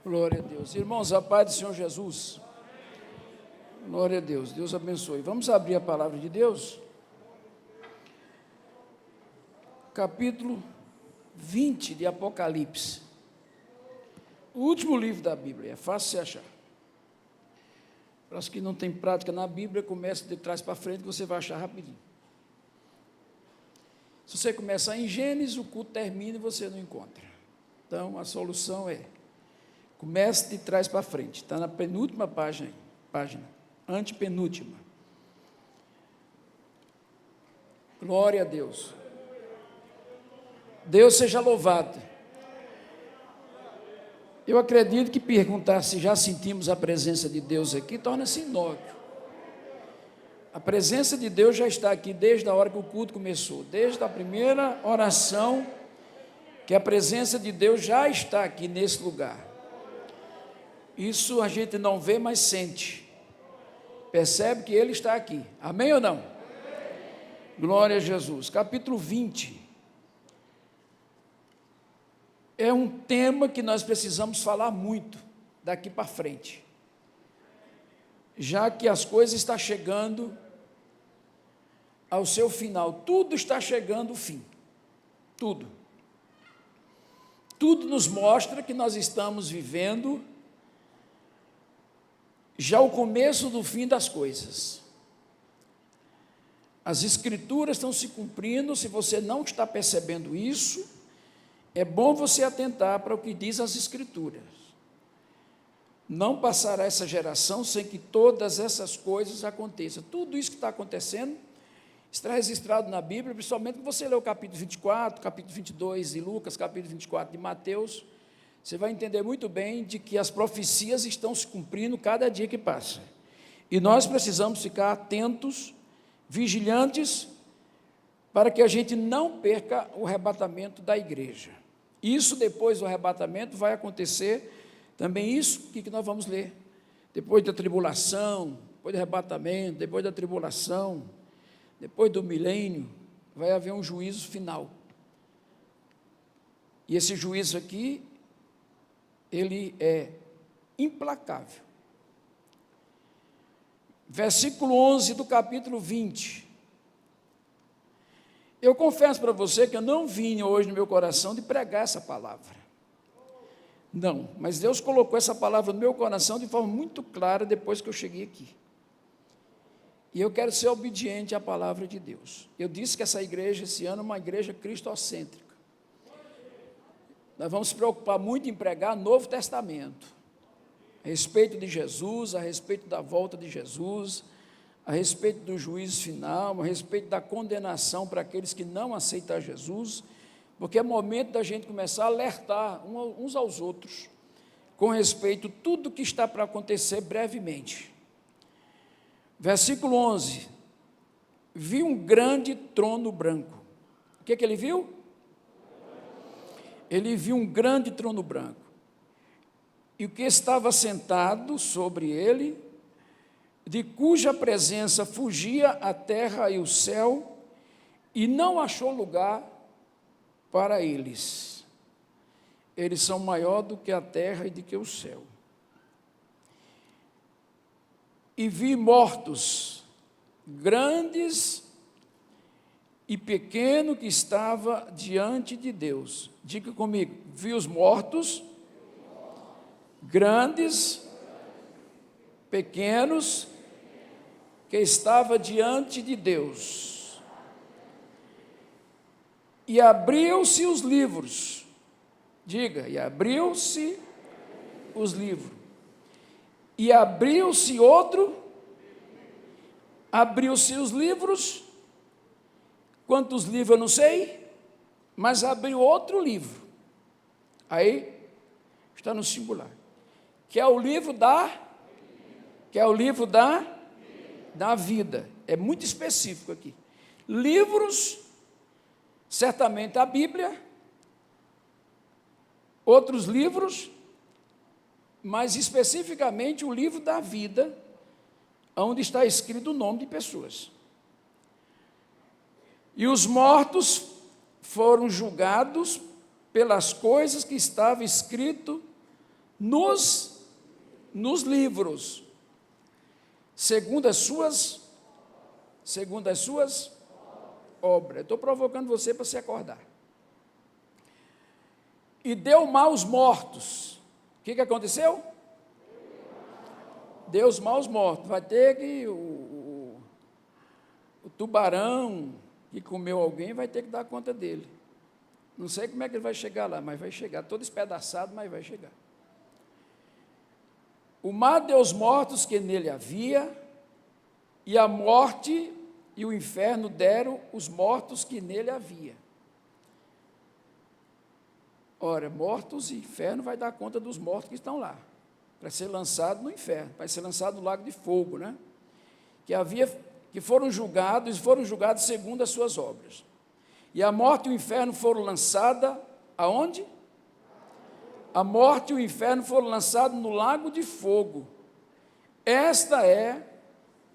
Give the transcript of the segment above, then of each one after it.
Glória a Deus. Irmãos, a paz do Senhor Jesus. Glória a Deus. Deus abençoe. Vamos abrir a palavra de Deus. Capítulo 20 de Apocalipse. O último livro da Bíblia. É fácil você achar. Para os que não têm prática na Bíblia, começa de trás para frente, que você vai achar rapidinho. Se você começar em Gênesis, o culto termina e você não encontra. Então, a solução é: comece de trás para frente. Está na penúltima página, antepenúltima. Glória a Deus. Deus seja louvado. Eu acredito que perguntar se já sentimos a presença de Deus aqui torna-se inócuo. A presença de Deus já está aqui desde a hora que o culto começou, desde a primeira oração, que a presença de Deus já está aqui nesse lugar. Isso a gente não vê, mas sente. Percebe que Ele está aqui. Amém ou não? Glória a Jesus. Capítulo 20. É um tema que nós precisamos falar muito daqui para frente, já que as coisas estão chegando ao seu final. Tudo está chegando ao fim. Tudo. Tudo nos mostra que nós estamos vivendo já o começo do fim das coisas. As Escrituras estão se cumprindo. Se você não está percebendo isso, é bom você atentar para o que diz as Escrituras. Não passará essa geração sem que todas essas coisas aconteçam. Tudo isso que está acontecendo está registrado na Bíblia, principalmente quando você lê o capítulo 24, capítulo 22 de Lucas, capítulo 24 de Mateus, você vai entender muito bem de que as profecias estão se cumprindo cada dia que passa. E nós precisamos ficar atentos, vigilantes, para que a gente não perca o arrebatamento da igreja. Isso, depois do arrebatamento, vai acontecer também isso que nós vamos ler. Depois da tribulação, depois do arrebatamento, depois da tribulação, depois do milênio, vai haver um juízo final. E esse juízo aqui, ele é implacável. Versículo 11 do capítulo 20. Eu confesso para você que eu não vim hoje no meu coração de pregar essa palavra. Não, mas Deus colocou essa palavra no meu coração de forma muito clara depois que eu cheguei aqui. E eu quero ser obediente à palavra de Deus. Eu disse que essa igreja, esse ano, é uma igreja cristocêntrica. Nós vamos se preocupar muito em pregar Novo Testamento, a respeito de Jesus, a respeito da volta de Jesus, a respeito do juízo final, a respeito da condenação para aqueles que não aceitam Jesus, porque é momento da gente começar a alertar uns aos outros com respeito a tudo que está para acontecer brevemente. Versículo 11, vi um grande trono branco. O que ele viu? Ele viu um grande trono branco, e o que estava sentado sobre ele, de cuja presença fugia a terra e o céu, e não achou lugar para eles. Eles são maior do que a terra e do que o céu. E vi mortos, grandes e pequeno, que estava diante de Deus. Diga comigo, vi os mortos, grandes, pequenos, que estava diante de Deus. E abriu-se os livros. Diga, e abriu-se os livros. E abriu-se outro, abriu-se os livros. Quantos livros eu não sei, mas abriu outro livro. Aí está no singular. Que é o livro da vida. É muito específico aqui. Livros, certamente a Bíblia, outros livros, mas especificamente o livro da vida, onde está escrito o nome de pessoas. E os mortos foram julgados pelas coisas que estavam escrito nos livros, segundo as suas obras. Eu estou provocando você para se acordar. E deu maus mortos. O que aconteceu? Deu os maus mortos. Vai ter que o tubarão que comeu alguém vai ter que dar conta dele. Não sei como é que ele vai chegar lá, mas vai chegar, todo espedaçado, mas vai chegar. O mar deu os mortos que nele havia, e a morte e o inferno deram os mortos que nele havia. Ora, mortos e inferno vai dar conta dos mortos que estão lá, para ser lançado no inferno, para ser lançado no lago de fogo, né? Que foram julgados segundo as suas obras. E a morte e o inferno foram lançadas aonde? A morte e o inferno foram lançados no lago de fogo. Esta é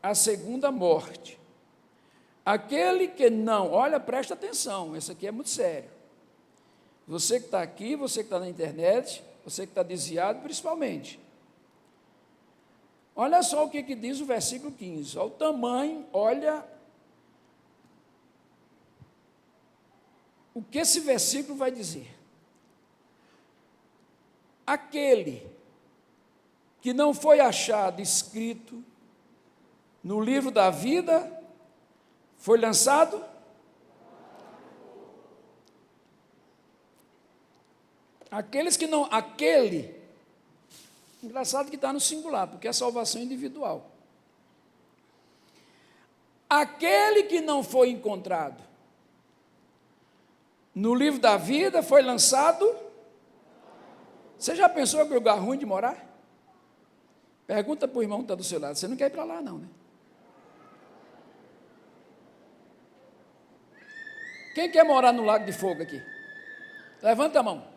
a segunda morte. Aquele que não, olha, presta atenção, isso aqui é muito sério. Você que está aqui, você que está na internet, você que está desviado, principalmente. Olha só o que diz o versículo 15. Olha o tamanho, olha o que esse versículo vai dizer. Aquele que não foi achado escrito no livro da vida foi lançado. Engraçado que está no singular, porque é salvação individual. Aquele que não foi encontrado no livro da vida foi lançado. Você já pensou que lugar ruim de morar? Pergunta para o irmão que está do seu lado, você não quer ir para lá não, né? Quem quer morar no lago de fogo aqui? Levanta a mão.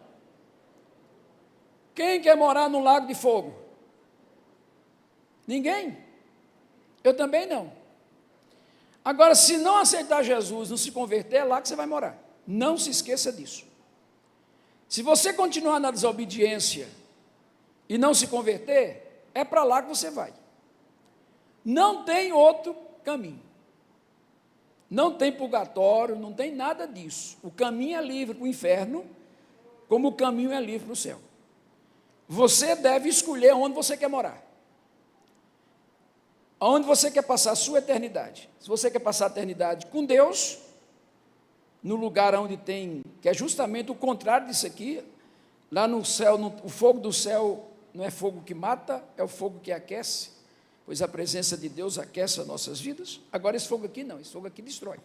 Quem quer morar no lago de fogo? Ninguém? Eu também não. Agora, se não aceitar Jesus, não se converter, é lá que você vai morar. Não se esqueça disso. Se você continuar na desobediência e não se converter, é para lá que você vai. Não tem outro caminho. Não tem purgatório, não tem nada disso. O caminho é livre para o inferno, como o caminho é livre para o céu. Você deve escolher onde você quer morar. Onde você quer passar a sua eternidade. Se você quer passar a eternidade com Deus, no lugar onde tem, que é justamente o contrário disso aqui, lá no céu, o fogo do céu não é fogo que mata, é o fogo que aquece, pois a presença de Deus aquece as nossas vidas. Agora esse fogo aqui não, esse fogo aqui destrói.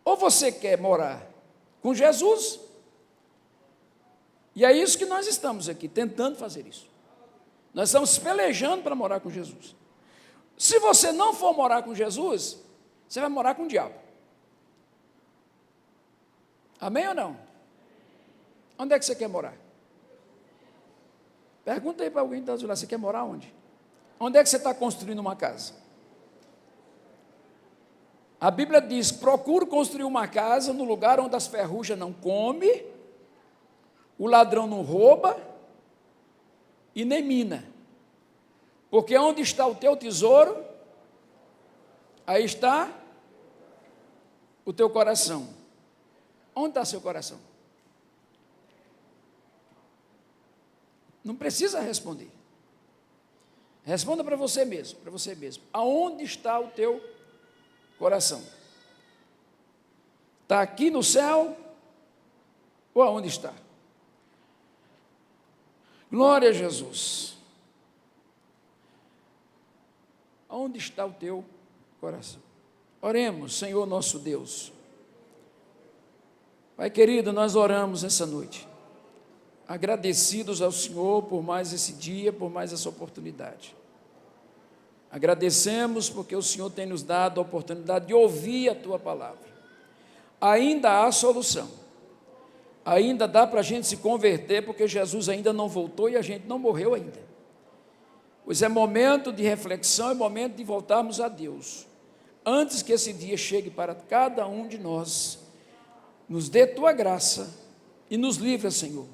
Ou você quer morar com Jesus, e é isso que nós estamos aqui, tentando fazer isso. Nós estamos pelejando para morar com Jesus. Se você não for morar com Jesus, você vai morar com o diabo. Amém ou não? Onde é que você quer morar? Pergunta aí para alguém que está do lado, você quer morar onde? Onde é que você está construindo uma casa? A Bíblia diz, procure construir uma casa no lugar onde as ferrugem não comem, o ladrão não rouba e nem mina. Porque onde está o teu tesouro, aí está o teu coração. Onde está seu coração? Não precisa responder. Responda para você mesmo, para você mesmo. Aonde está o teu coração? Está aqui no céu ou aonde está? Glória a Jesus. Aonde está o teu coração? Oremos, Senhor nosso Deus. Pai querido, nós oramos essa noite, agradecidos ao Senhor por mais esse dia, por mais essa oportunidade. Agradecemos porque o Senhor tem nos dado a oportunidade de ouvir a Tua palavra. Ainda há solução, ainda dá para a gente se converter, porque Jesus ainda não voltou e a gente não morreu ainda. Pois é momento de reflexão, é momento de voltarmos a Deus. Antes que esse dia chegue para cada um de nós, nos dê Tua graça e nos livra, Senhor,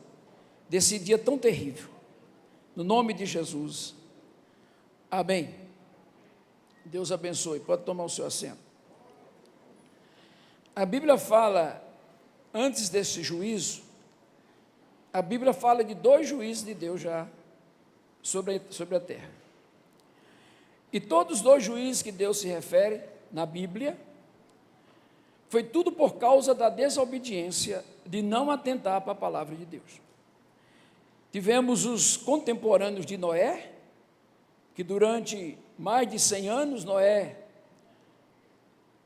desse dia tão terrível. no nome de Jesus. Amém. Deus abençoe. Pode tomar o seu assento. A Bíblia fala, antes desse juízo, a Bíblia fala de 2 juízes de Deus já sobre a terra. E todos os 2 juízes que Deus se refere na Bíblia, foi tudo por causa da desobediência de não atentar para a palavra de Deus. Tivemos os contemporâneos de Noé, que durante mais de 100 anos Noé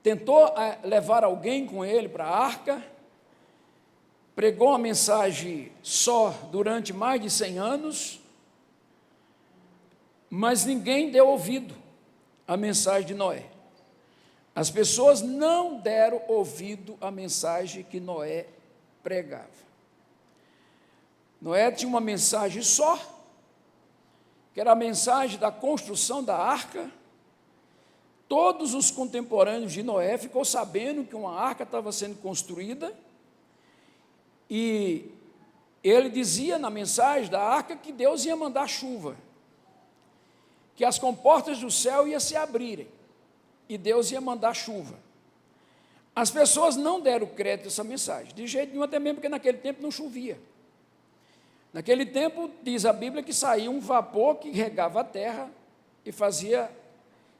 tentou levar alguém com ele para a arca, pregou uma mensagem só durante mais de 100 anos, mas ninguém deu ouvido à mensagem de Noé. As pessoas não deram ouvido à mensagem que Noé pregava. Noé tinha uma mensagem só, que era a mensagem da construção da arca. Todos os contemporâneos de Noé ficou sabendo que uma arca estava sendo construída, e ele dizia na mensagem da arca que Deus ia mandar chuva, que as comportas do céu iam se abrirem, e Deus ia mandar chuva. As pessoas não deram crédito a essa mensagem, de jeito nenhum, até mesmo porque naquele tempo não chovia. Naquele tempo, diz a Bíblia, que saía um vapor que regava a terra e fazia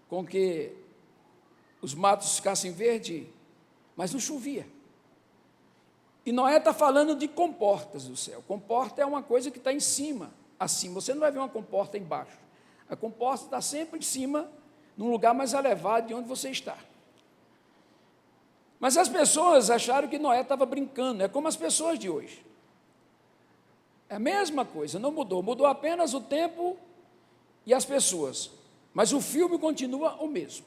com que os matos ficassem verdes, mas não chovia. E Noé está falando de comportas do céu. Comporta é uma coisa que está em cima, assim, você não vai ver uma comporta embaixo. A comporta está sempre em cima, num lugar mais elevado de onde você está. Mas as pessoas acharam que Noé estava brincando, é como as pessoas de hoje. É a mesma coisa, não mudou, mudou apenas o tempo e as pessoas, mas o filme continua o mesmo,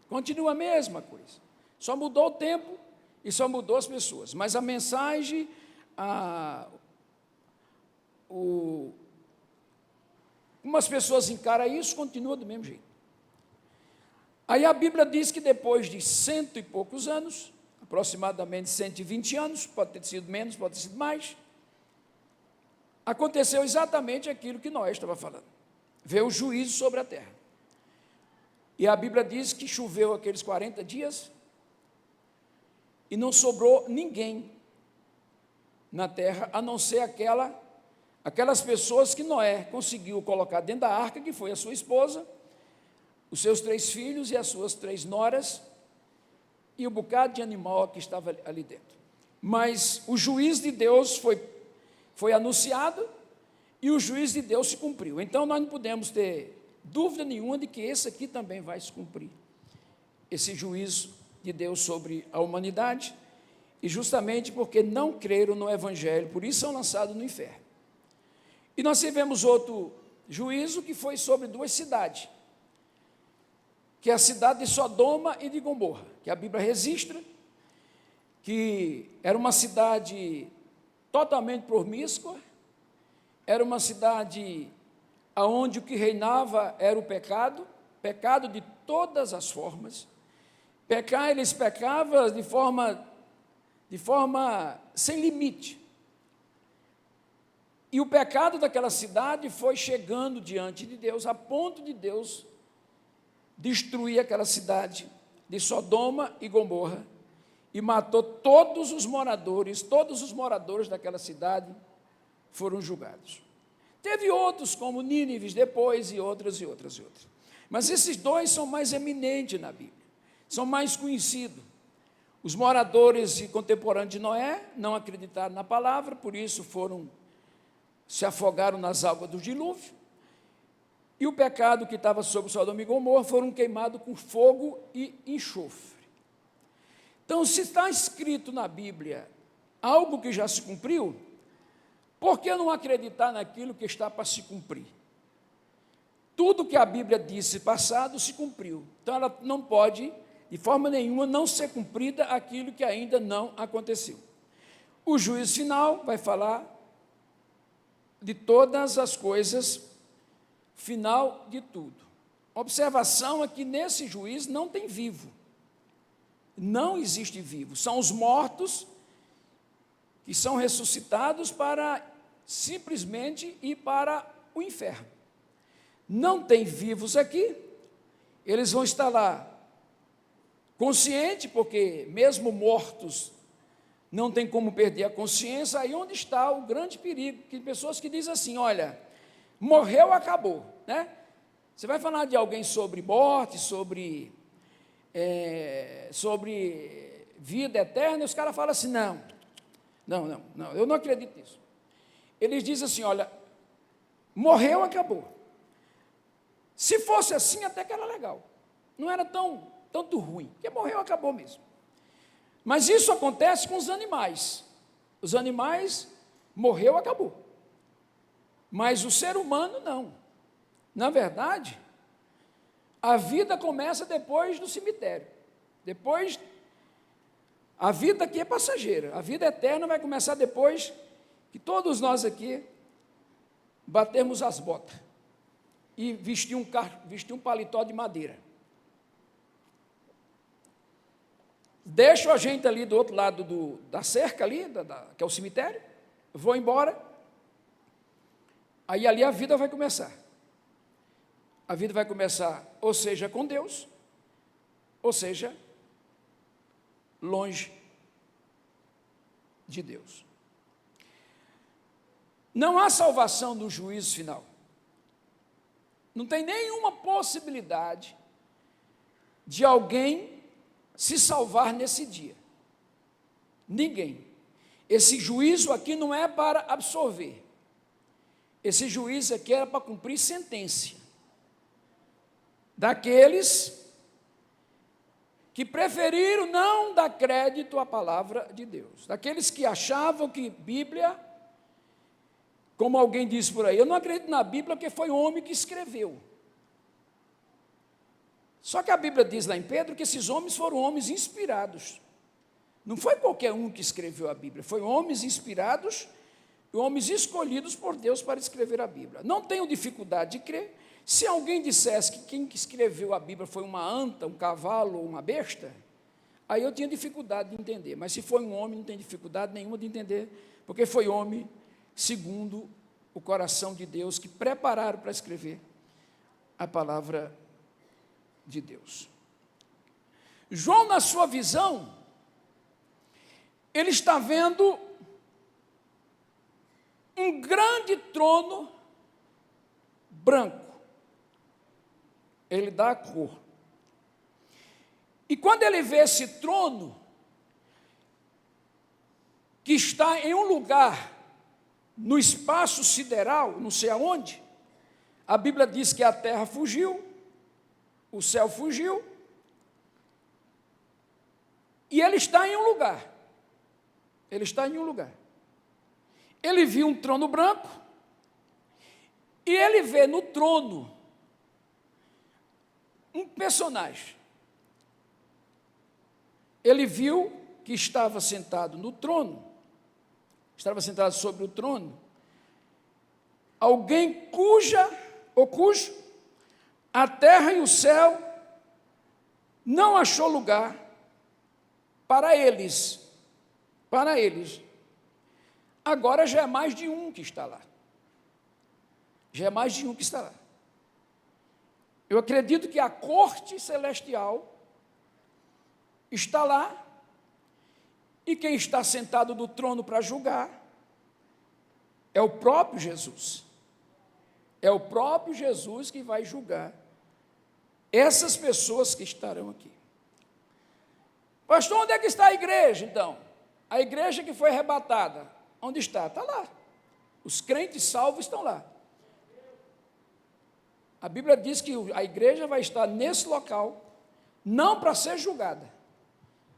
continua a mesma coisa, só mudou o tempo e só mudou as pessoas, mas a mensagem, como as pessoas encaram isso, continua do mesmo jeito. Aí a Bíblia diz que depois de 100 e poucos anos, aproximadamente 120 anos, pode ter sido menos, pode ter sido mais, aconteceu exatamente aquilo que Noé estava falando. Veio o juízo sobre a terra. E a Bíblia diz que choveu aqueles 40 dias e não sobrou ninguém na terra, a não ser aquelas pessoas que Noé conseguiu colocar dentro da arca, que foi a sua esposa, os seus 3 filhos e as suas 3 noras, e o bocado de animal que estava ali dentro. Mas o juízo de Deus foi anunciado, e o juízo de Deus se cumpriu. Então, nós não podemos ter dúvida nenhuma de que esse aqui também vai se cumprir, esse juízo de Deus sobre a humanidade, e justamente porque não creram no Evangelho, por isso são lançados no inferno. E nós tivemos outro juízo que foi sobre 2 cidades, que é a cidade de Sodoma e de Gomorra, que a Bíblia registra, que era uma cidade totalmente promíscua, era uma cidade onde o que reinava era o pecado de todas as formas. Eles pecavam de forma sem limite. E o pecado daquela cidade foi chegando diante de Deus, a ponto de Deus destruir aquela cidade de Sodoma e Gomorra, e matou todos os moradores daquela cidade foram julgados. Teve outros, como Nínive depois, e outras. Mas esses 2 são mais eminentes na Bíblia, são mais conhecidos. Os moradores e contemporâneos de Noé não acreditaram na palavra, por isso se afogaram nas águas do dilúvio, e o pecado que estava sobre Sodoma e Gomorra foram queimados com fogo e enxofre. Então, se está escrito na Bíblia algo que já se cumpriu, por que não acreditar naquilo que está para se cumprir? Tudo que a Bíblia disse passado se cumpriu, então ela não pode, de forma nenhuma, não ser cumprida aquilo que ainda não aconteceu. O juízo final vai falar de todas as coisas, final de tudo. A observação é que nesse juízo não tem vivo, não existe vivo, são os mortos que são ressuscitados para simplesmente ir para o inferno. Não tem vivos aqui, eles vão estar lá conscientes, porque mesmo mortos não tem como perder a consciência. Aí onde está o grande perigo, que pessoas que dizem assim, olha, morreu, acabou, né? Você vai falar de alguém sobre morte, sobre vida eterna, e os caras falam assim, não, eu não acredito nisso. Eles dizem assim, olha, morreu, acabou. Se fosse assim, até que era legal, não era tanto ruim, porque morreu, acabou mesmo. Mas isso acontece com os animais. Os animais, morreu, acabou. Mas o ser humano, não. Na verdade, a vida começa depois do cemitério. Depois, a vida aqui é passageira. A vida eterna vai começar depois que todos nós aqui batemos as botas e vestir um paletó de madeira. Deixo a gente ali do outro lado da cerca ali, que é o cemitério, vou embora, aí ali a vida vai começar. A vida vai começar, ou seja, com Deus, ou seja, longe de Deus. Não há salvação no juízo final. Não tem nenhuma possibilidade de alguém se salvar nesse dia. Ninguém. Esse juízo aqui não é para absorver. Esse juízo aqui era para cumprir sentença daqueles que preferiram não dar crédito à palavra de Deus, daqueles que achavam que Bíblia, como alguém disse por aí, eu não acredito na Bíblia porque foi um homem que escreveu. Só que a Bíblia diz lá em Pedro que esses homens foram homens inspirados. Não foi qualquer um que escreveu a Bíblia, foi homens inspirados e homens escolhidos por Deus para escrever a Bíblia. Não tenho dificuldade de crer. Se alguém dissesse que quem escreveu a Bíblia foi uma anta, um cavalo ou uma besta, aí eu tinha dificuldade de entender. Mas se foi um homem, não tem dificuldade nenhuma de entender, porque foi homem segundo o coração de Deus, que prepararam para escrever a palavra de Deus. João, na sua visão, ele está vendo um grande trono branco. Ele dá a cor. E quando ele vê esse trono, que está em um lugar, no espaço sideral, não sei aonde, a Bíblia diz que a terra fugiu, o céu fugiu, e ele está em um lugar. Ele está em um lugar. Ele viu um trono branco, e ele vê no trono um personagem. Ele viu que estava sentado no trono, estava sentado sobre o trono, alguém cujo a terra e o céu não achou lugar para eles. Agora já é mais de um que está lá. Eu acredito que a corte celestial está lá, e quem está sentado no trono para julgar é o próprio Jesus. É o próprio Jesus que vai julgar essas pessoas que estarão aqui. Pastor, onde é que está a igreja, então? A igreja que foi arrebatada, onde está? Está lá. Os crentes salvos estão lá. A Bíblia diz que a igreja vai estar nesse local, não para ser julgada,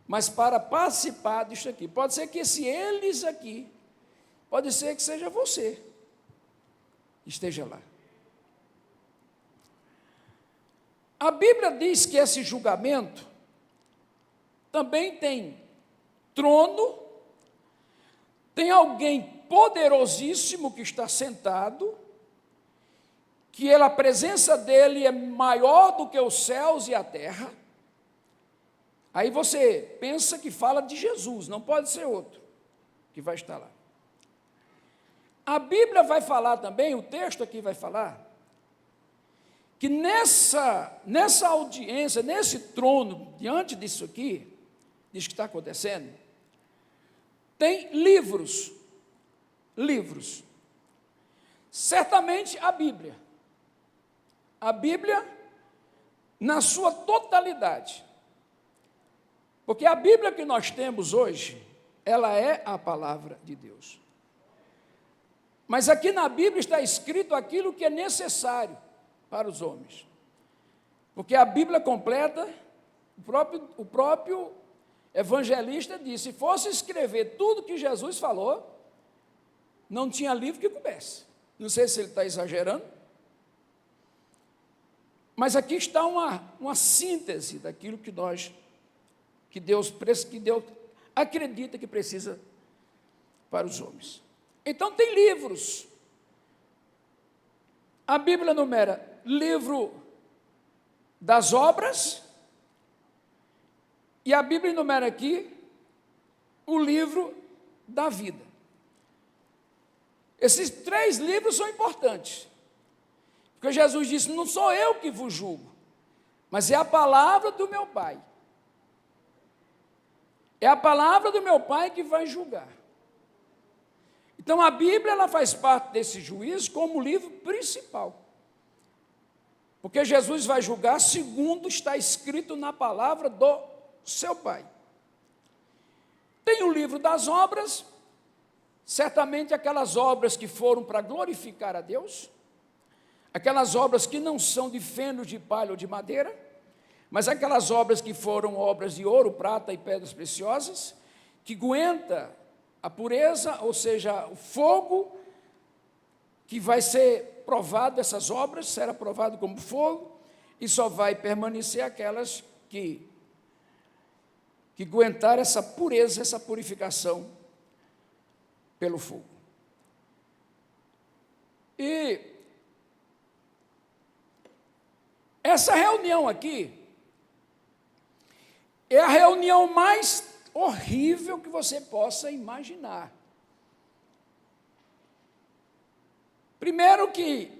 mas para participar disso aqui. Pode ser que eles aqui, pode ser que seja você que esteja lá. A Bíblia diz que esse julgamento também tem trono, tem alguém poderosíssimo que está sentado, que a presença dele é maior do que os céus e a terra. Aí você pensa que fala de Jesus, não pode ser outro que vai estar lá. A Bíblia vai falar também, o texto aqui vai falar, que nessa audiência, nesse trono, diante disso aqui, disso que está acontecendo, tem livros. Certamente a Bíblia na sua totalidade, porque a Bíblia que nós temos hoje, ela é a palavra de Deus. Mas aqui na Bíblia está escrito aquilo que é necessário para os homens, porque a Bíblia completa, o próprio evangelista disse, se fosse escrever tudo que Jesus falou, não tinha livro que coubesse. Não sei se ele está exagerando, mas aqui está uma síntese daquilo que Deus acredita que precisa para os homens. Então tem livros. A Bíblia numera livro das obras, e a Bíblia enumera aqui o livro da vida. Esses 3 livros são importantes, porque Jesus disse, não sou eu que vos julgo, mas é a palavra do meu Pai. É a palavra do meu Pai que vai julgar. Então a Bíblia ela faz parte desse juízo como livro principal, porque Jesus vai julgar segundo está escrito na palavra do seu Pai. Tem o livro das obras, certamente aquelas obras que foram para glorificar a Deus, aquelas obras que não são de feno, de palha ou de madeira, mas aquelas obras que foram obras de ouro, prata e pedras preciosas, que aguenta a pureza, ou seja, o fogo que vai ser provado, essas obras, será provado como fogo, e só vai permanecer aquelas que aguentar essa pureza, essa purificação pelo fogo. E essa reunião aqui é a reunião mais horrível que você possa imaginar. Primeiro que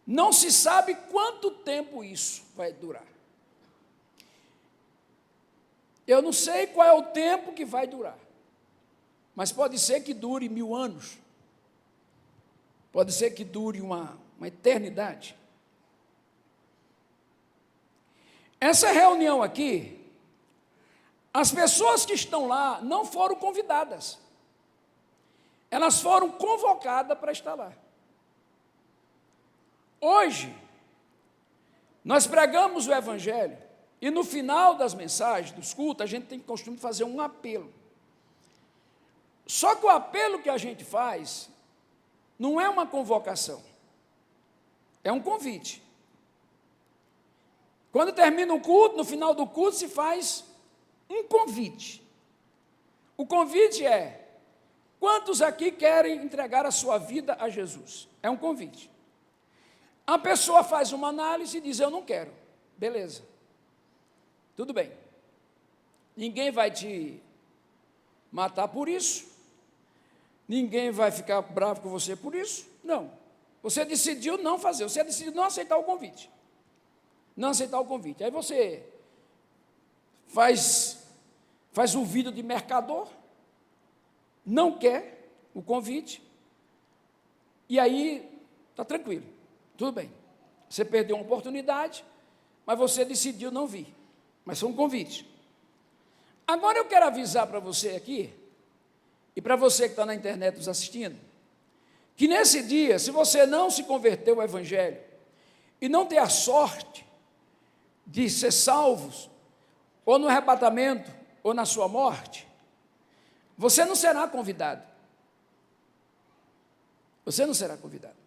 não se sabe quanto tempo isso vai durar. Eu não sei qual é o tempo que vai durar, mas pode ser que dure 1000 anos, pode ser que dure uma eternidade. Essa reunião aqui, as pessoas que estão lá não foram convidadas, elas foram convocadas para estar lá. Hoje, nós pregamos o Evangelho, e no final das mensagens, dos cultos, a gente tem costume de fazer um apelo. Só que o apelo que a gente faz não é uma convocação, é um convite. Quando termina o culto, no final do culto se faz um convite. O convite é, quantos aqui querem entregar a sua vida a Jesus? É um convite. A pessoa faz uma análise e diz, eu não quero. Beleza. Tudo bem. Ninguém vai te matar por isso. Ninguém vai ficar bravo com você por isso. Não. Você decidiu não fazer. Você decidiu não aceitar o convite. Não aceitar o convite. Aí você faz um vídeo de mercador, não quer o convite, e aí está tranquilo, tudo bem. Você perdeu uma oportunidade, mas você decidiu não vir. Mas foi um convite. Agora eu quero avisar para você aqui, e para você que está na internet nos assistindo, que nesse dia, se você não se converteu ao Evangelho, e não ter a sorte de ser salvos, ou no arrebatamento, ou na sua morte, você não será convidado. Você não será convidado.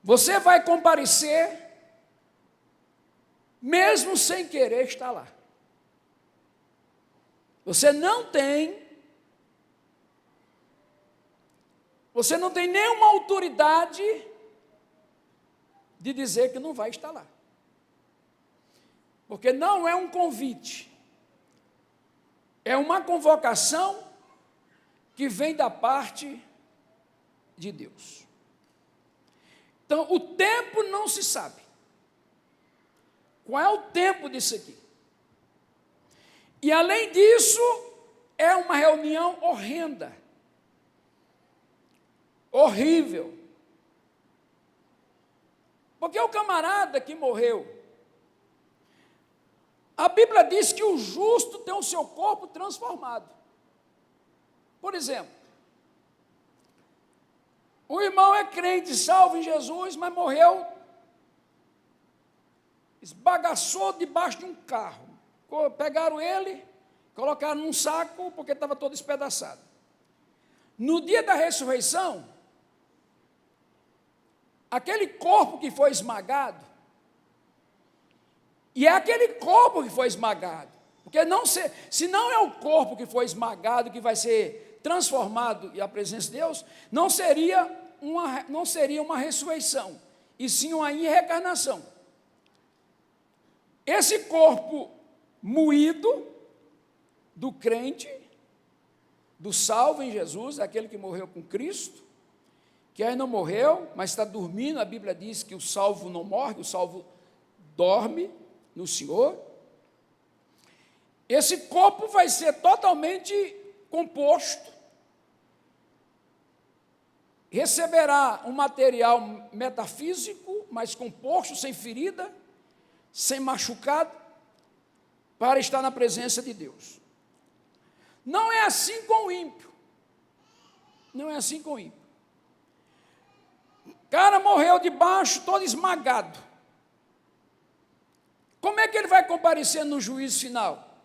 Você vai comparecer, mesmo sem querer estar lá. Você não tem nenhuma autoridade de dizer que não vai estar lá. Porque não é um convite, é uma convocação que vem da parte de Deus. Então, o tempo não se sabe. Qual é o tempo disso aqui? E, além disso, é uma reunião horrenda, horrível. Porque o camarada que morreu, a Bíblia diz que o justo tem o seu corpo transformado. Por exemplo, o irmão é crente, salvo em Jesus, mas morreu, esbagaçou debaixo de um carro. Pegaram ele, colocaram num saco, porque estava todo espedaçado. No dia da ressurreição, aquele corpo que foi esmagado, e é aquele corpo que foi esmagado, porque se não é o corpo que foi esmagado, que vai ser transformado e a presença de Deus, não seria uma ressurreição, e sim uma reencarnação. Esse corpo moído do crente, do salvo em Jesus, aquele que morreu com Cristo, que aí não morreu, mas está dormindo, a Bíblia diz que o salvo não morre, o salvo dorme no Senhor. Esse corpo vai ser totalmente composto, receberá um material metafísico, mas composto, sem ferida, sem machucado, para estar na presença de Deus. Não é assim com o ímpio. Não é assim com o ímpio. O cara morreu debaixo, todo esmagado. Como é que ele vai comparecer no juízo final?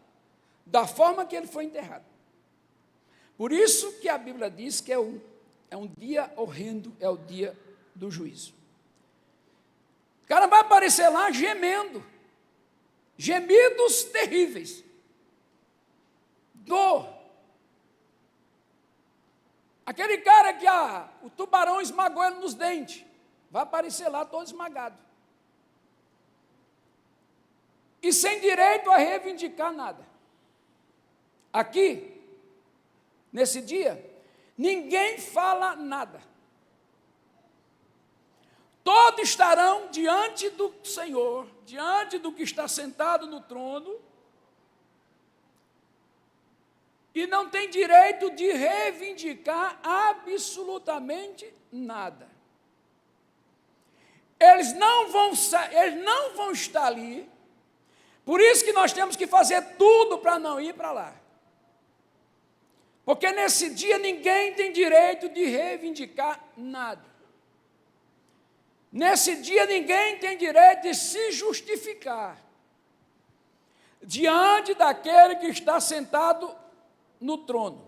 Da forma que ele foi enterrado. Por isso que a Bíblia diz que é um dia horrendo, é o dia do juízo. O cara vai aparecer lá gemendo, gemidos terríveis, dor. Aquele cara que o tubarão esmagou ele nos dentes, vai aparecer lá todo esmagado. E sem direito a reivindicar nada. Aqui, nesse dia, ninguém fala nada. Todos estarão diante do Senhor, diante do que está sentado no trono, e não tem direito de reivindicar absolutamente nada. Eles não vão estar ali. Por isso que nós temos que fazer tudo para não ir para lá. Porque nesse dia ninguém tem direito de reivindicar nada. Nesse dia ninguém tem direito de se justificar diante daquele que está sentado no trono.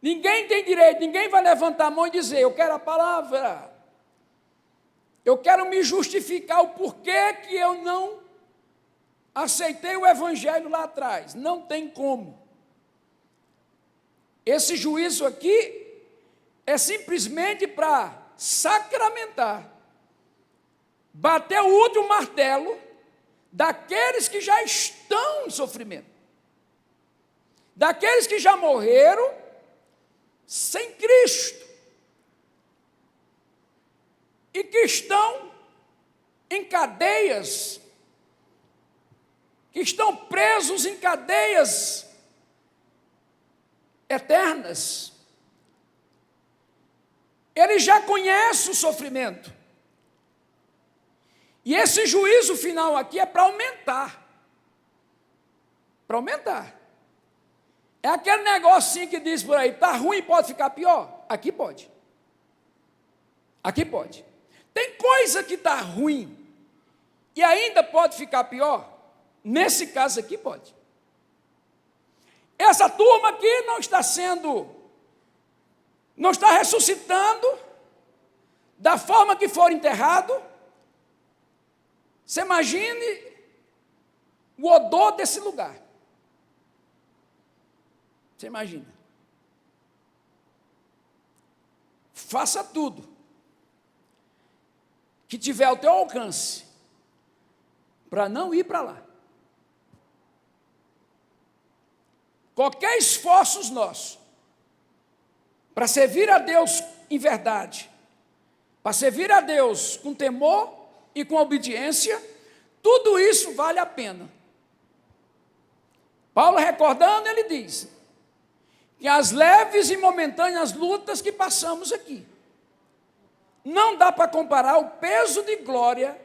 Ninguém tem direito, ninguém vai levantar a mão e dizer: eu quero a palavra, eu quero me justificar o porquê que eu não aceitei o evangelho lá atrás. Não tem como. Esse juízo aqui é simplesmente para sacramentar, bater o último martelo daqueles que já estão em sofrimento, daqueles que já morreram sem Cristo e que estão em cadeias, que estão presos em cadeias eternas. Ele já conhece o sofrimento. E esse juízo final aqui é para aumentar. Para aumentar. É aquele negocinho que diz por aí: está ruim, pode ficar pior? Aqui pode. Aqui pode. Tem coisa que está ruim e ainda pode ficar pior? Nesse caso aqui pode. Essa turma aqui não está ressuscitando da forma que for enterrado. Você imagine o odor desse lugar. Você imagina. Faça tudo que tiver ao teu alcance para não ir para lá. qualquer esforço nosso para servir a Deus em verdade, para servir a Deus com temor e com obediência, tudo isso vale a pena. Paulo, recordando, ele diz que as leves e momentâneas lutas que passamos aqui, não dá para comparar o peso de glória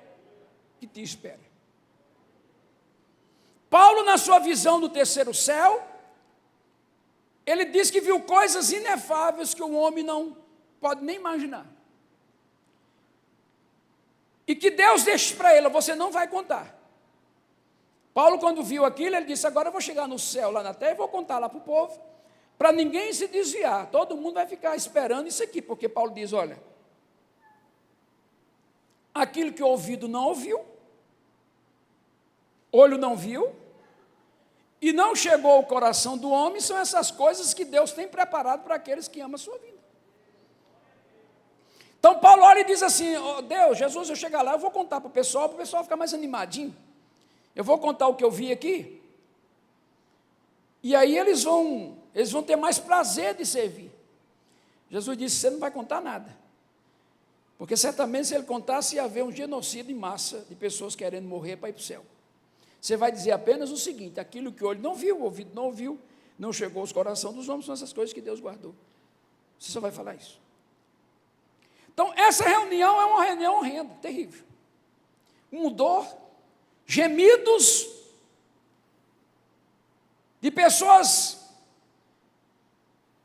que te espera. Paulo, na sua visão do terceiro céu, ele diz que viu coisas inefáveis que o homem não pode nem imaginar. E que Deus deixa para ele, você não vai contar. Paulo, quando viu aquilo, ele disse, agora eu vou chegar no céu, lá na terra, e vou contar lá para o povo, para ninguém se desviar. Todo mundo vai ficar esperando isso aqui, porque Paulo diz, olha, aquilo que o ouvido não ouviu, olho não viu, e não chegou ao coração do homem, são essas coisas que Deus tem preparado para aqueles que amam a sua vida. Então Paulo olha e diz assim, oh, Deus, Jesus, eu chegar lá, eu vou contar para o pessoal ficar mais animadinho, eu vou contar o que eu vi aqui, e aí eles vão ter mais prazer de servir. Jesus disse, você não vai contar nada, porque certamente se ele contasse, ia haver um genocídio em massa de pessoas querendo morrer para ir para o céu. Você vai dizer apenas o seguinte, aquilo que o olho não viu, o ouvido não ouviu, não chegou aos corações dos homens, são essas coisas que Deus guardou. Você só vai falar isso. Então, essa reunião é uma reunião horrenda, terrível. Dor, gemidos de pessoas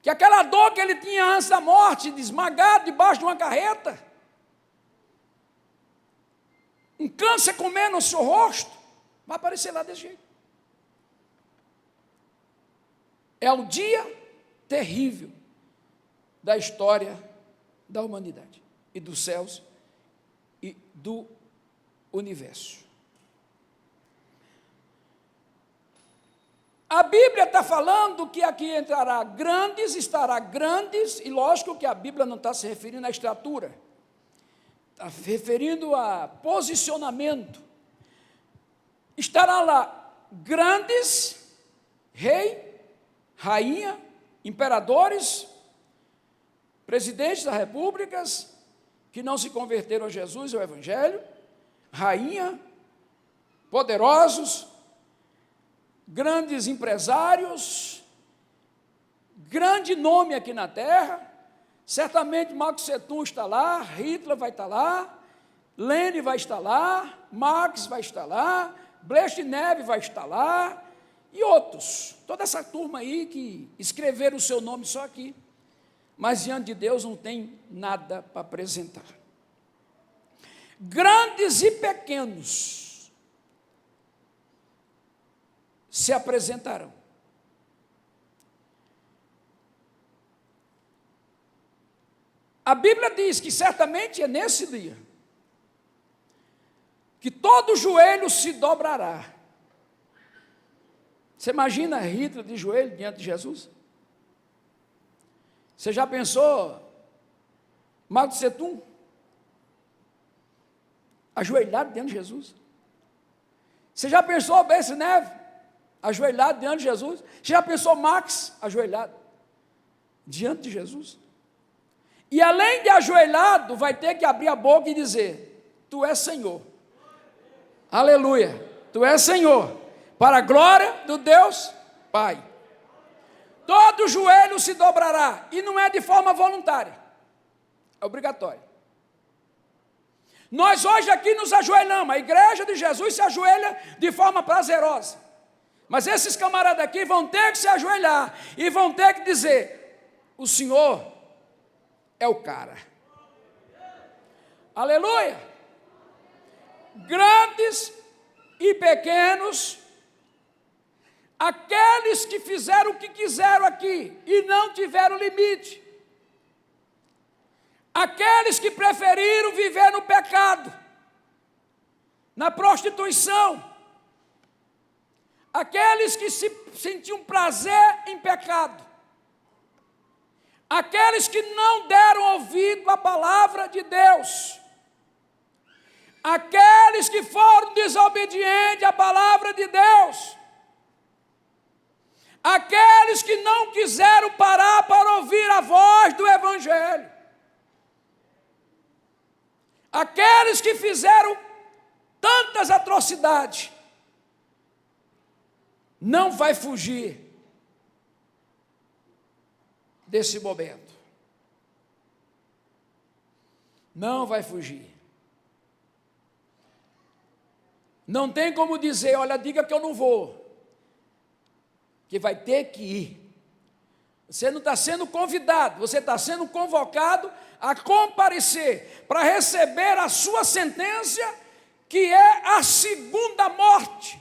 que aquela dor que ele tinha antes da morte, de esmagado debaixo de uma carreta, um câncer comendo o seu rosto, vai aparecer lá desse jeito. É o dia terrível da história da humanidade e dos céus e do universo. A Bíblia está falando que aqui estará grandes, e lógico que a Bíblia não está se referindo à estatura, está referindo a posicionamento. Estará lá grandes, rei, rainha, imperadores, presidentes das repúblicas, que não se converteram a Jesus e ao Evangelho, rainha, poderosos, grandes empresários, grande nome aqui na terra, certamente Mao Tse Tung está lá, Hitler vai estar lá, Lenin vai estar lá, Marx vai estar lá, Brezhnev vai estar lá, e outros, toda essa turma aí que escreveram o seu nome só aqui, mas diante de Deus não tem nada para apresentar. Grandes e pequenos se apresentarão. A Bíblia diz que certamente é nesse dia que todo joelho se dobrará. Você imagina Hitler de joelho diante de Jesus? Você já pensou Mao Tse Tung ajoelhado diante de Jesus? Você já pensou Brezhnev ajoelhado diante de Jesus? Você já pensou Marx ajoelhado diante de Jesus? E além de ajoelhado, vai ter que abrir a boca e dizer, tu és Senhor. Aleluia, tu és Senhor, para a glória do Deus Pai. Todo joelho se dobrará, e não é de forma voluntária, é obrigatório. Nós hoje aqui nos ajoelhamos, a igreja de Jesus se ajoelha de forma prazerosa, mas esses camaradas aqui vão ter que se ajoelhar, e vão ter que dizer, o Senhor é o cara. Aleluia. Grandes e pequenos, aqueles que fizeram o que quiseram aqui e não tiveram limite, aqueles que preferiram viver no pecado, na prostituição, aqueles que se sentiam prazer em pecado, aqueles que não deram ouvido à palavra de Deus, aqueles que foram desobedientes à palavra de Deus, Aqueles que não quiseram parar para ouvir a voz do Evangelho. Aqueles que fizeram tantas atrocidades. Não vai fugir desse momento. Não vai fugir. Não tem como dizer, olha, diga que eu não vou. Que vai ter que ir. Você não está sendo convidado, você está sendo convocado a comparecer para receber a sua sentença, que é a segunda morte,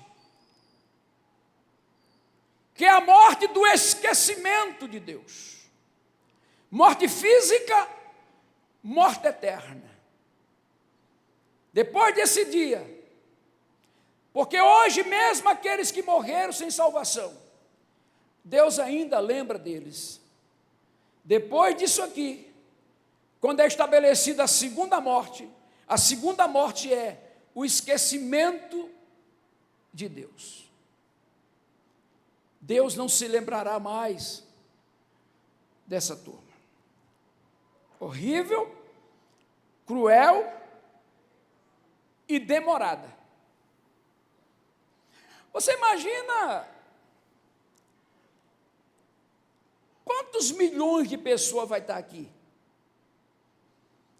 que é a morte do esquecimento de Deus. Morte física, morte eterna. Depois desse dia, porque hoje mesmo aqueles que morreram sem salvação, Deus ainda lembra deles. Depois disso aqui, quando é estabelecida a segunda morte é o esquecimento de Deus. Deus não se lembrará mais dessa turma. Horrível, cruel e demorada. Você imagina quantos milhões de pessoas vai estar aqui?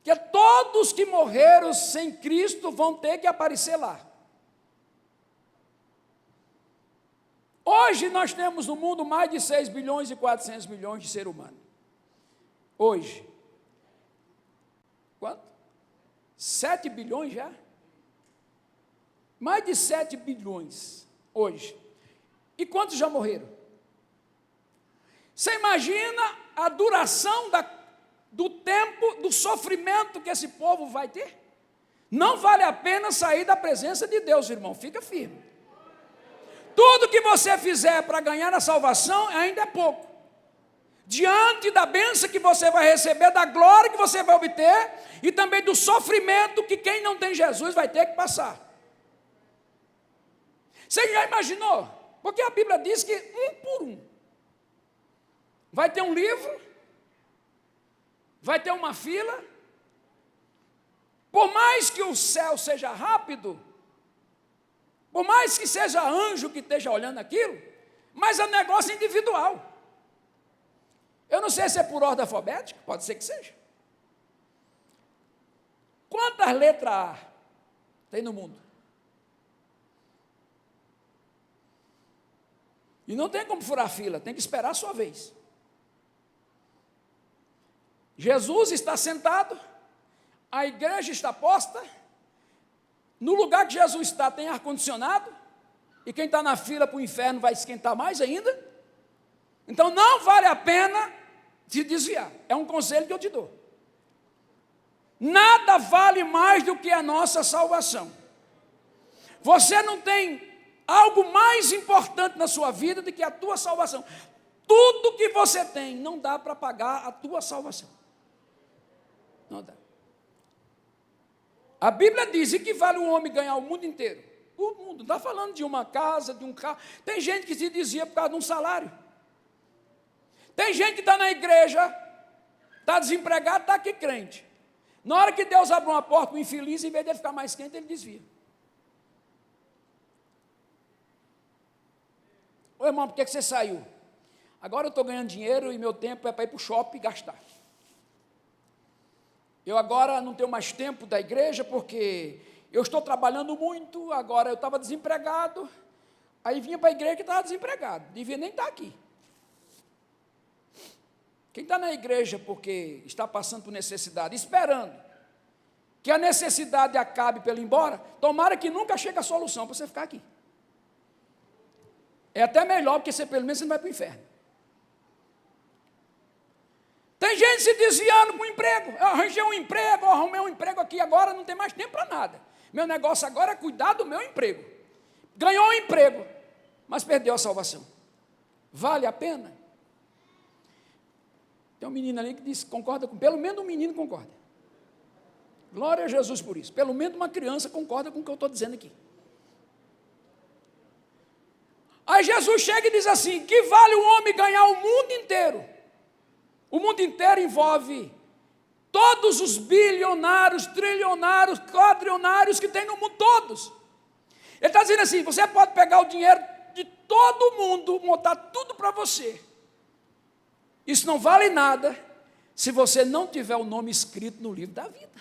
Que todos que morreram sem Cristo vão ter que aparecer lá. Hoje nós temos no mundo mais de 6 bilhões e 400 milhões de seres humanos. Hoje. Quanto? 7 bilhões já? Mais de 7 bilhões hoje. E quantos já morreram? Você imagina a duração do tempo, do sofrimento que esse povo vai ter? Não vale a pena sair da presença de Deus, irmão, fica firme. Tudo que você fizer para ganhar a salvação ainda é pouco. Diante da bênção que você vai receber, da glória que você vai obter, e também do sofrimento que quem não tem Jesus vai ter que passar. Você já imaginou? Porque a Bíblia diz que um por um. Vai ter um livro, vai ter uma fila. Por mais que o céu seja rápido, por mais que seja anjo que esteja olhando aquilo, mas é um negócio individual. Eu não sei se é por ordem alfabética, pode ser que seja. Quantas letras A tem no mundo? E não tem como furar fila, tem que esperar a sua vez. Jesus está sentado, a igreja está posta, no lugar que Jesus está tem ar-condicionado, e quem está na fila para o inferno vai esquentar mais ainda. Então não vale a pena se desviar, é um conselho que eu te dou. Nada vale mais do que a nossa salvação. Você não tem algo mais importante na sua vida do que a tua salvação. Tudo que você tem não dá para pagar a tua salvação. Não dá. A Bíblia diz que vale um homem ganhar o mundo inteiro. O mundo, não está falando de uma casa, de um carro. Tem gente que se desvia por causa de um salário. Tem gente que está na igreja, está desempregado, está aqui crente. Na hora que Deus abre uma porta para o infeliz, em vez de ele ficar mais quente, ele desvia. Ô irmão, por que você saiu? Agora eu estou ganhando dinheiro e meu tempo é para ir para o shopping e gastar. Eu agora não tenho mais tempo da igreja porque eu estou trabalhando muito, agora eu estava desempregado, aí vinha para a igreja que estava desempregado, devia nem estar aqui. Quem está na igreja porque está passando por necessidade, esperando que a necessidade acabe para ele ir embora, tomara que nunca chegue a solução para você ficar aqui. É até melhor, porque você pelo menos não vai para o inferno. Tem gente se desviando para o emprego. Eu arranjei um emprego, eu arrumei um emprego aqui, agora não tem mais tempo para nada. Meu negócio agora é cuidar do meu emprego. Ganhou um emprego, mas perdeu a salvação. Vale a pena? Tem um menino ali que diz, concorda com, pelo menos um menino concorda. Glória a Jesus por isso. Pelo menos uma criança concorda com o que eu estou dizendo aqui. Aí Jesus chega e diz assim: que vale o homem ganhar o mundo inteiro? O mundo inteiro envolve todos os bilionários, trilionários, quadrilionários que tem no mundo, todos. Ele está dizendo assim: você pode pegar o dinheiro de todo mundo, montar tudo para você. Isso não vale nada se você não tiver o nome escrito no livro da vida.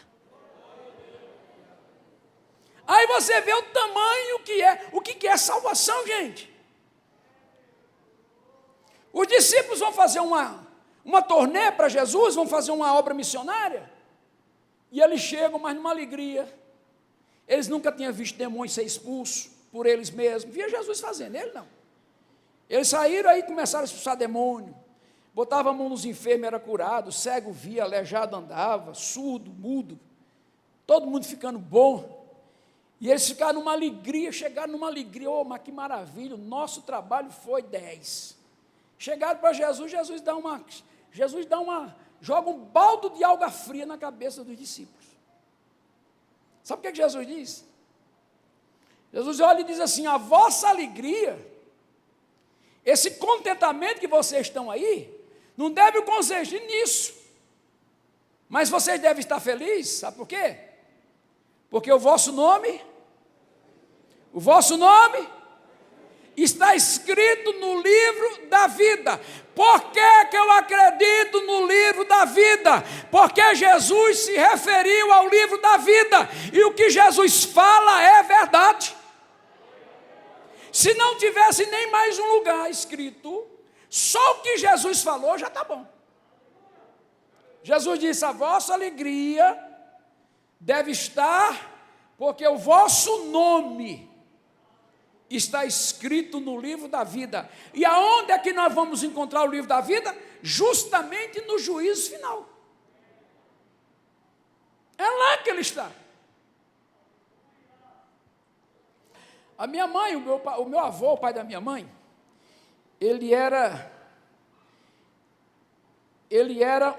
Aí você vê o tamanho que é, o que é salvação, gente. Os discípulos vão fazer uma turnê para Jesus, vão fazer uma obra missionária, e eles chegam, mas numa alegria. Eles nunca tinham visto demônio ser expulso por eles mesmos, via Jesus fazendo, ele não. Eles saíram aí, começaram a expulsar demônio, botavam a mão nos enfermos, era curado, cego via, aleijado andava, surdo, mudo, todo mundo ficando bom. E eles ficaram numa alegria, chegaram numa alegria: oh, mas que maravilha, o nosso trabalho foi 10. Chegaram para Jesus, joga um baldo de alga fria na cabeça dos discípulos. Sabe o que Jesus diz? Jesus olha e diz assim: a vossa alegria, esse contentamento que vocês estão aí, não deve consistir nisso, mas vocês devem estar felizes, sabe por quê? Porque o vosso nome está escrito no livro da vida. Por que eu acredito no livro da vida? Porque Jesus se referiu ao livro da vida, e o que Jesus fala é verdade. Se não tivesse nem mais um lugar escrito, só o que Jesus falou já está bom. Jesus disse: a vossa alegria deve estar, porque o vosso nome está escrito no livro da vida. E aonde é que nós vamos encontrar o livro da vida? Justamente no juízo final. É lá que ele está. A minha mãe, o meu avô, o pai da minha mãe, ele era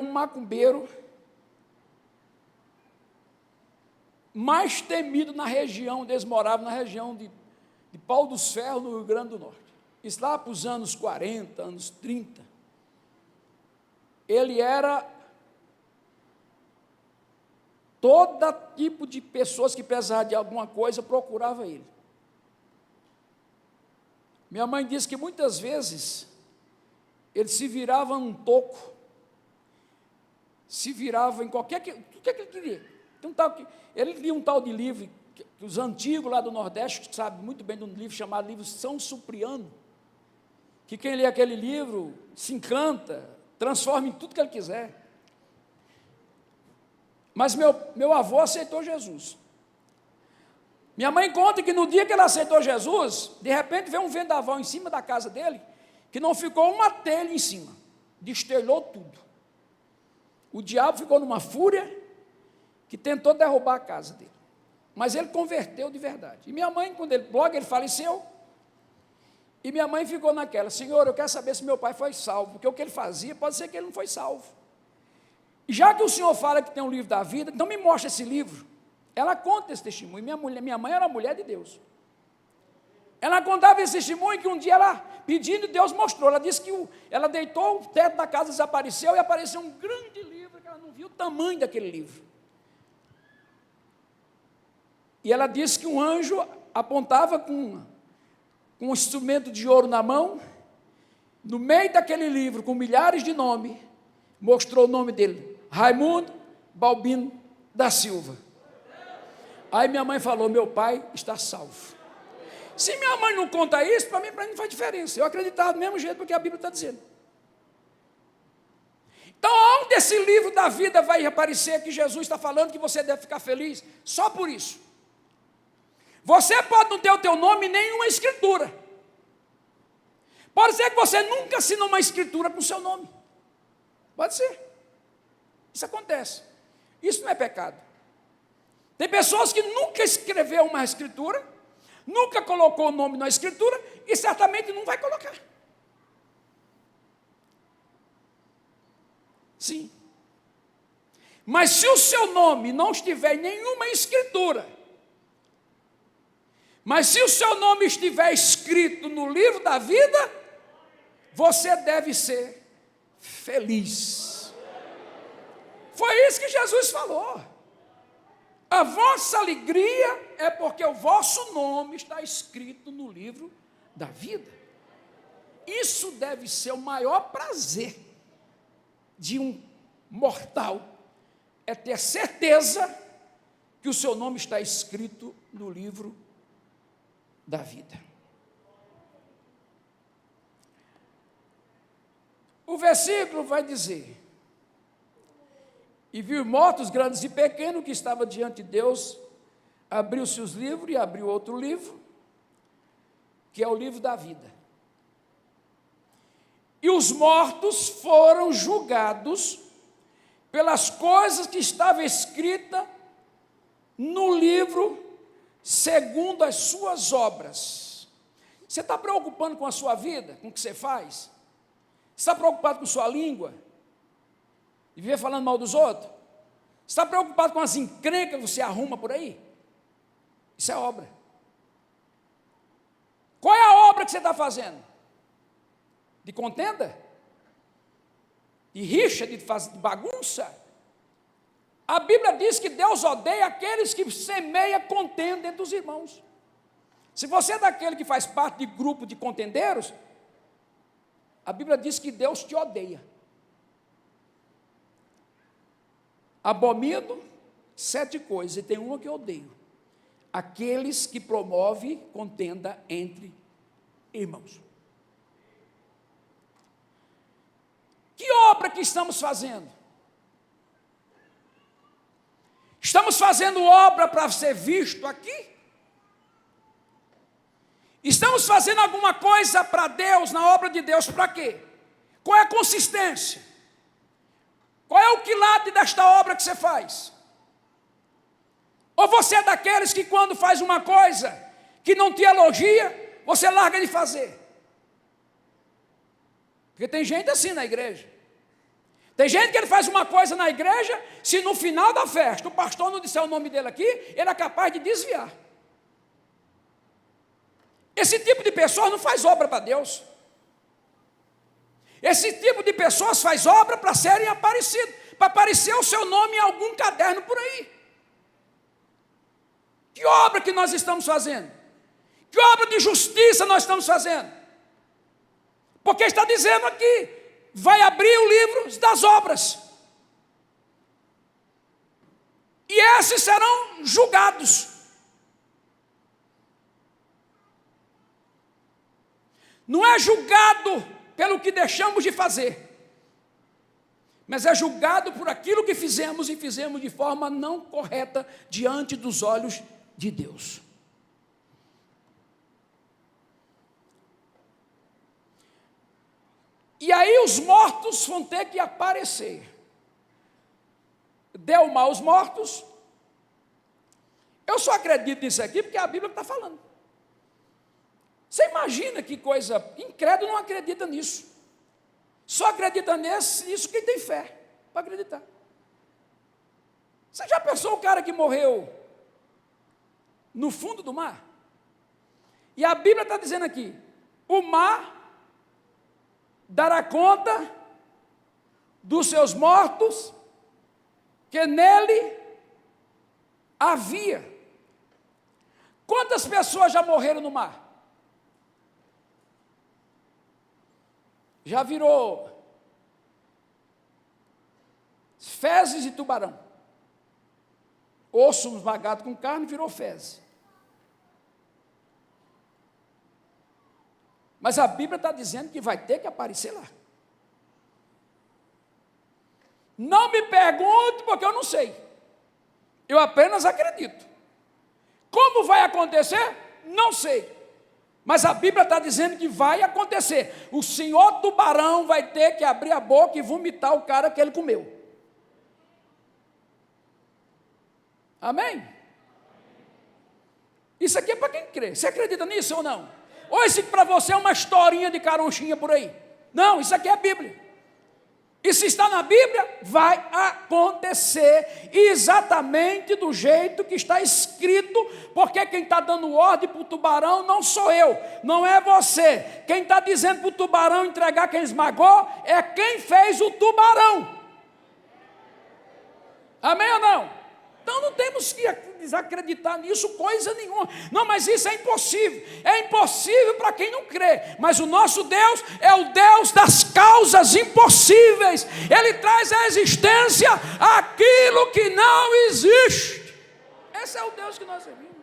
um macumbeiro mais temido na região onde eles moravam, na região de Pau dos Ferros, no Rio Grande do Norte. Isso lá para os anos 40, anos 30. Ele era todo tipo de pessoas que precisavam de alguma coisa, procurava ele. Minha mãe disse que muitas vezes ele se virava num toco, se virava em qualquer... O que ele queria? Ele lia um tal de livro, que os antigos lá do Nordeste sabem muito bem de um livro chamado livro São Supriano, que quem lê aquele livro se encanta, transforma em tudo que ele quiser. Mas meu avô aceitou Jesus. Minha mãe conta que no dia que ele aceitou Jesus, de repente veio um vendaval em cima da casa dele, que não ficou uma telha em cima, destelhou tudo. O diabo ficou numa fúria, que tentou derrubar a casa dele, mas ele converteu de verdade. E minha mãe, logo ele faleceu, e minha mãe ficou naquela: Senhor, eu quero saber se meu pai foi salvo, porque o que ele fazia, pode ser que ele não foi salvo. E já que o Senhor fala que tem um livro da vida, então me mostra esse livro. Ela conta esse testemunho. Minha mãe era uma mulher de Deus. Ela contava esse testemunho que um dia ela, pedindo, Deus mostrou. Ela disse que ela deitou, o teto da casa desapareceu, e apareceu um grande livro, que ela não viu o tamanho daquele livro. E ela disse que um anjo apontava com um instrumento de ouro na mão, no meio daquele livro, com milhares de nomes, mostrou o nome dele: Raimundo Balbino da Silva. Aí minha mãe falou: meu pai está salvo. Se minha mãe não conta isso, para mim não faz diferença. Eu acreditava do mesmo jeito, porque a Bíblia está dizendo. Então, onde esse livro da vida vai aparecer que Jesus está falando que você deve ficar feliz? Só por isso. Você pode não ter o teu nome em nenhuma escritura. Pode ser que você nunca assinou uma escritura com o seu nome. Pode ser. Isso acontece. Isso não é pecado. Tem pessoas que nunca escreveu uma escritura, nunca colocou o nome na escritura e certamente não vai colocar. Sim. Mas se o seu nome não estiver em nenhuma escritura, Mas se o seu nome estiver escrito no livro da vida, você deve ser feliz. Foi isso que Jesus falou. A vossa alegria é porque o vosso nome está escrito no livro da vida. Isso deve ser o maior prazer de um mortal, é ter certeza que o seu nome está escrito no livro da vida. O versículo vai dizer: e viu mortos, grandes e pequenos, que estava diante de Deus, abriu-se os livros, e abriu outro livro, que é o livro da vida. E os mortos foram julgados pelas coisas que estavam escritas no livro, segundo as suas obras. Você está preocupando com a sua vida, com o que você faz? Você está preocupado com sua língua? E viver falando mal dos outros? Você está preocupado com as encrencas que você arruma por aí? Isso é obra. Qual é a obra que você está fazendo? De contenda? De rixa, de bagunça? A Bíblia diz que Deus odeia aqueles que semeiam contenda entre os irmãos. Se você é daquele que faz parte de grupo de contendeiros, a Bíblia diz que Deus te odeia. Abomino 7 coisas, e tem uma que eu odeio: aqueles que promovem contenda entre irmãos. Que obra que estamos fazendo? Estamos fazendo obra para ser visto aqui? Estamos fazendo alguma coisa para Deus, na obra de Deus, para quê? Qual é a consistência? Qual é o quilate desta obra que você faz? Ou você é daqueles que quando faz uma coisa que não te elogia, você larga de fazer? Porque tem gente assim na igreja. Tem gente que ele faz uma coisa na igreja, se no final da festa o pastor não disser o nome dele aqui, ele é capaz de desviar. Esse tipo de pessoa não faz obra para Deus. Esse tipo de pessoas faz obra para serem aparecidos, para aparecer o seu nome em algum caderno por aí. Que obra que nós estamos fazendo? Que obra de justiça nós estamos fazendo? Porque está dizendo aqui, vai abrir o livro das obras. E esses serão julgados. Não é julgado pelo que deixamos de fazer, mas é julgado por aquilo que fizemos e fizemos de forma não correta diante dos olhos de Deus. E aí os mortos vão ter que aparecer. Deu mal aos mortos. Eu só acredito nisso aqui porque é a Bíblia está falando. Você imagina que coisa, incrédulo não acredita nisso. Só acredita nisso quem tem fé para acreditar. Você já pensou o cara que morreu no fundo do mar? E a Bíblia está dizendo aqui, o mar dará conta dos seus mortos que nele havia. Quantas pessoas já morreram no mar? Já virou fezes de tubarão. Osso esmagado com carne virou fezes. Mas a Bíblia está dizendo que vai ter que aparecer lá. Não me pergunte, porque eu não sei. Eu apenas acredito. Como vai acontecer? Não sei. Mas a Bíblia está dizendo que vai acontecer. O senhor tubarão vai ter que abrir a boca e vomitar o cara que ele comeu. Amém? Isso aqui é para quem crê. Você acredita nisso ou não? Ou isso para você é uma historinha de caronchinha por aí? Não, isso aqui é a Bíblia. E se está na Bíblia, vai acontecer exatamente do jeito que está escrito, porque quem está dando ordem para o tubarão não sou eu, não é você. Quem está dizendo para o tubarão entregar quem esmagou, é quem fez o tubarão. Amém ou não? Então não temos que desacreditar nisso coisa nenhuma. Não, mas isso é impossível. É impossível para quem não crê. Mas o nosso Deus é o Deus das causas impossíveis. Ele traz à existência aquilo que não existe. Esse é o Deus que nós servimos.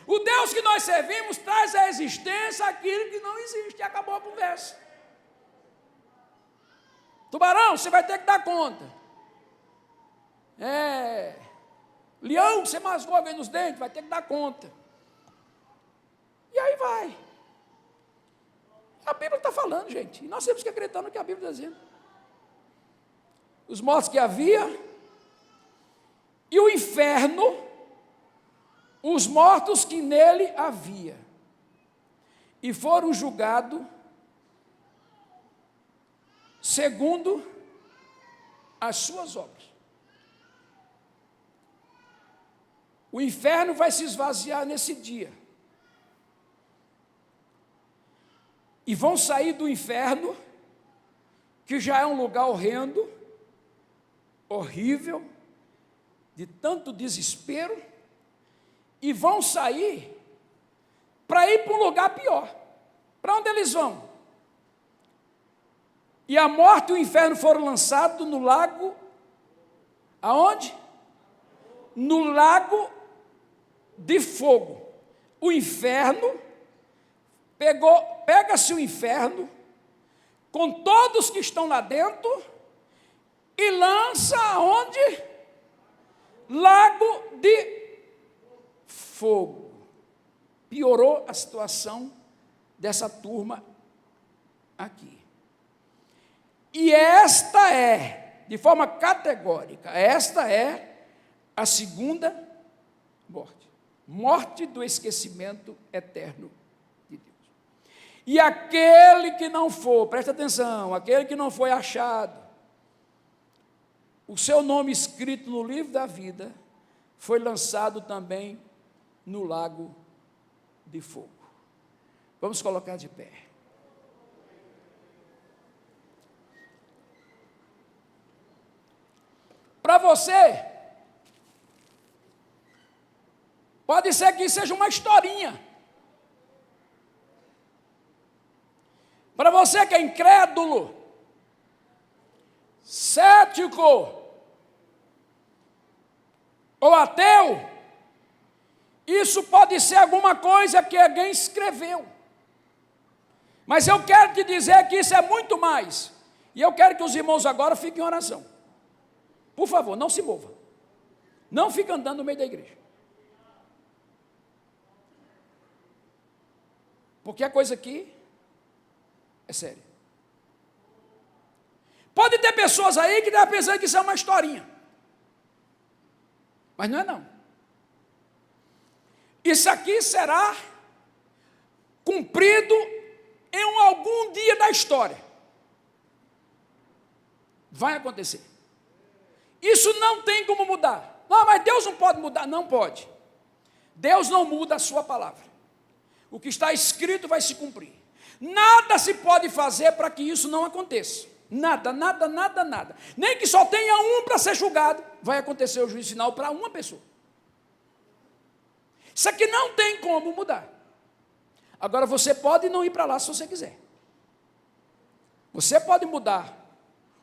O Deus que nós servimos traz à existência aquilo que não existe. E acabou a conversa. Tubarão, você vai ter que dar conta. Leão, você mascou alguém nos dentes, vai ter que dar conta. E aí vai. A Bíblia está falando, gente. E nós temos que acreditar no que a Bíblia está dizendo. Os mortos que havia, e o inferno, os mortos que nele havia, e foram julgados segundo as suas obras. O inferno vai se esvaziar nesse dia. E vão sair do inferno, que já é um lugar horrendo, horrível, de tanto desespero, e vão sair para ir para um lugar pior. Para onde eles vão? E a morte e o inferno foram lançados no lago, aonde? No lago de fogo. O inferno, pega-se o inferno, com todos que estão lá dentro, e lança aonde? Lago de fogo. Piorou a situação dessa turma aqui. E esta é, de forma categórica, esta é a segunda morte. Morte do esquecimento eterno de Deus. E aquele que não for, presta atenção, aquele que não foi achado, o seu nome escrito no livro da vida, foi lançado também no lago de fogo. Vamos colocar de pé. Para você, pode ser que seja uma historinha. Para você que é incrédulo, cético ou ateu, isso pode ser alguma coisa que alguém escreveu. Mas eu quero te dizer que isso é muito mais. E eu quero que os irmãos agora fiquem em oração. Por favor, não se mova. Não fique andando no meio da igreja. Porque a coisa aqui é séria. Pode ter pessoas aí que estão pensando que isso é uma historinha. Mas não é não. Isso aqui será cumprido em algum dia da história. Vai acontecer. Isso não tem como mudar. Não, mas Deus não pode mudar. Não pode. Deus não muda a sua palavra. O que está escrito vai se cumprir. Nada se pode fazer para que isso não aconteça. Nada, nada, nada, nada. Nem que só tenha um para ser julgado, vai acontecer o juízo final para uma pessoa. Isso aqui não tem como mudar. Agora você pode não ir para lá se você quiser. Você pode mudar.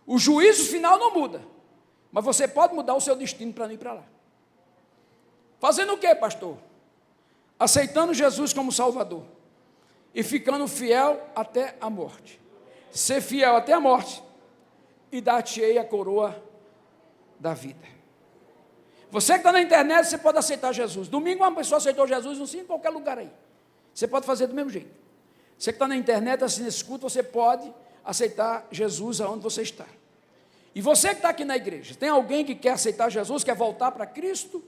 O juízo final não muda. Mas você pode mudar o seu destino para não ir para lá. Fazendo o quê, pastor? Aceitando Jesus como Salvador. E ficando fiel até a morte. Ser fiel até a morte. E dar-te-ei a coroa da vida. Você que está na internet, você pode aceitar Jesus. Domingo uma pessoa aceitou Jesus, não sei, em qualquer lugar aí. Você pode fazer do mesmo jeito. Você que está na internet, assim, nesse culto, você pode aceitar Jesus aonde você está. E você que está aqui na igreja, tem alguém que quer aceitar Jesus, quer voltar para Cristo?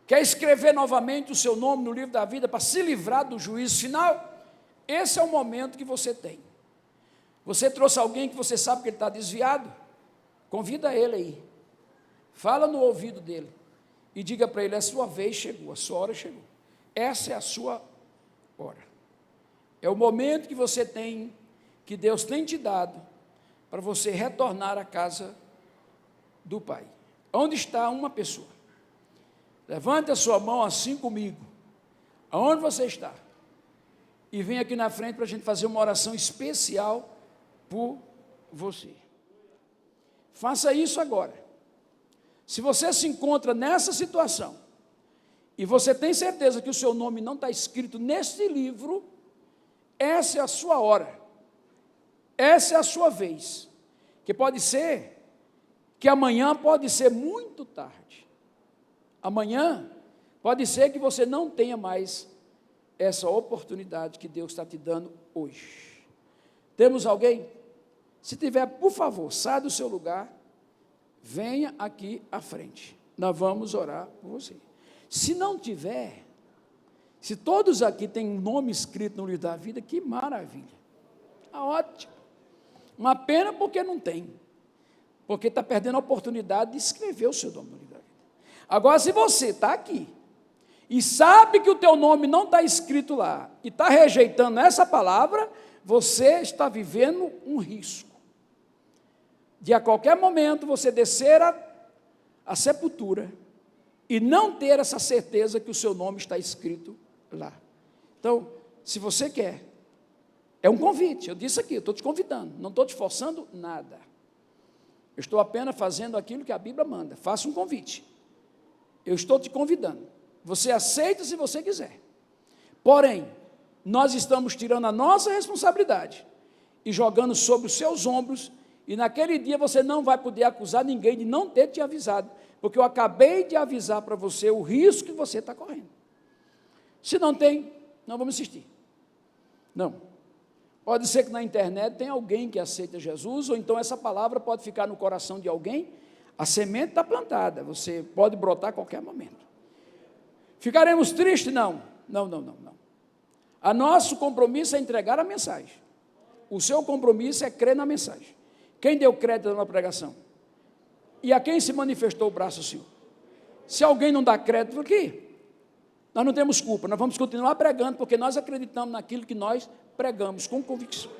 Quer escrever novamente o seu nome no livro da vida para se livrar do juízo final? Esse é o momento que você tem. Você trouxe alguém que você sabe que ele está desviado? Convida ele aí. Fala no ouvido dele. E diga para ele, a sua vez chegou, a sua hora chegou. Essa é a sua hora. É o momento que você tem, que Deus tem te dado, para você retornar à casa do Pai. Onde está uma pessoa? Levante a sua mão assim comigo. Aonde você está? E vem aqui na frente para a gente fazer uma oração especial por você. Faça isso agora. Se você se encontra nessa situação, e você tem certeza que o seu nome não está escrito neste livro, essa é a sua hora, essa é a sua vez, que pode ser, que amanhã pode ser muito tarde, amanhã pode ser que você não tenha mais essa oportunidade que Deus está te dando hoje. Temos alguém? Se tiver, por favor, saia do seu lugar, venha aqui à frente, nós vamos orar por você. Se não tiver, se todos aqui têm um nome escrito no livro da vida, que maravilha, ótimo, uma pena porque não tem, porque está perdendo a oportunidade de escrever o seu nome no livro da vida. Agora, se você está aqui, e sabe que o teu nome não está escrito lá, e está rejeitando essa palavra, você está vivendo um risco, de a qualquer momento você descer a sepultura, e não ter essa certeza que o seu nome está escrito lá. Então, se você quer, é um convite, eu disse aqui, eu estou te convidando, não estou te forçando nada, eu estou apenas fazendo aquilo que a Bíblia manda, faça um convite, eu estou te convidando, você aceita se você quiser, porém, nós estamos tirando a nossa responsabilidade, e jogando sobre os seus ombros, e naquele dia você não vai poder acusar ninguém de não ter te avisado, porque eu acabei de avisar para você o risco que você está correndo. Se não tem, não vamos insistir. Não. Pode ser que na internet tenha alguém que aceita Jesus, ou então essa palavra pode ficar no coração de alguém, a semente está plantada, você pode brotar a qualquer momento. Ficaremos tristes? Não. Não. O nosso compromisso é entregar a mensagem. O seu compromisso é crer na mensagem. Quem deu crédito na pregação? E a quem se manifestou o braço do Senhor? Se alguém não dá crédito aqui, nós não temos culpa, nós vamos continuar pregando, porque nós acreditamos naquilo que nós pregamos com convicção.